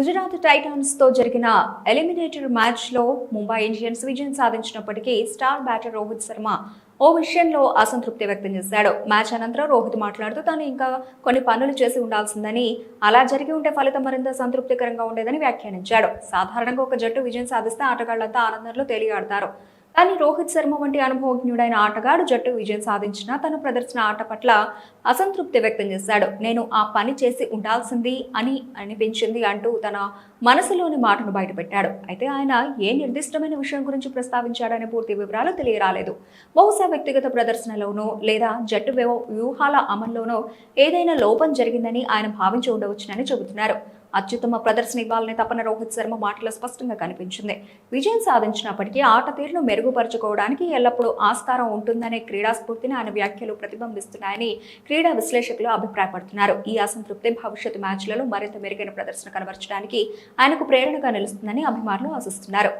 Gujarat Titans తో జరిగిన eliminator match లో ముంబై ఇండియన్స్ విజయం సాధించినప్పటికీ స్టార్ బ్యాటర్ రోహిత్ శర్మ ఓ విషయంలో అసంతృప్తి వ్యక్తం చేశాడు. మ్యాచ్ అనంతరం రోహిత్ మాట్లాడుతూ తాను ఇంకా కొన్ని పనులు చేసి ఉండాల్సిందని, అలా జరిగి ఉంటే ఫలితం మరింత సంతృప్తికరంగా ఉండేదని వ్యాఖ్యానించాడు. సాధారణంగా ఒక జట్టు విజయం సాధిస్తే ఆటగాళ్లంతా ఆనందంలో తేలియాడతారు. కానీ రోహిత్ శర్మ వంటి అనుభవజ్ఞుడైన ఆటగాడు జట్టు విజయం సాధించినా తను ప్రదర్శన ఆట పట్ల అసంతృప్తి వ్యక్తం చేశాడు. నేను ఆ పని చేసి ఉండాల్సింది అని అనిపించింది అంటూ తన మనసులోని మాటను బయటపెట్టాడు. అయితే ఆయన ఏ నిర్దిష్టమైన విషయం గురించి ప్రస్తావించాడనే పూర్తి వివరాలు తెలియరాలేదు. బహుశా వ్యక్తిగత ప్రదర్శనలోనో లేదా జట్టు వ్యూహాల అమల్లోనో ఏదైనా లోపం జరిగిందని ఆయన భావించి ఉండవచ్చునని చెబుతున్నారు. అత్యుత్తమ ప్రదర్శన ఇవ్వాలనే తపన రోహిత్ శర్మ మాటలో స్పష్టంగా కనిపించింది. విజయం సాధించినప్పటికీ ఆట తీరును మెరుగుపరుచుకోవడానికి ఎల్లప్పుడూ ఆస్కారం ఉంటుందనే క్రీడా స్ఫూర్తిని ఆయన వ్యాఖ్యలు ప్రతిబింబిస్తున్నాయని క్రీడా విశ్లేషకులు అభిప్రాయపడుతున్నారు. ఈ అసంతృప్తి భవిష్యత్తు మ్యాచ్లలో మరింత మెరుగైన ప్రదర్శన కనబరచడానికి ఆయనకు ప్రేరణగా నిలుస్తుందని అభిమానులు ఆశిస్తున్నారు.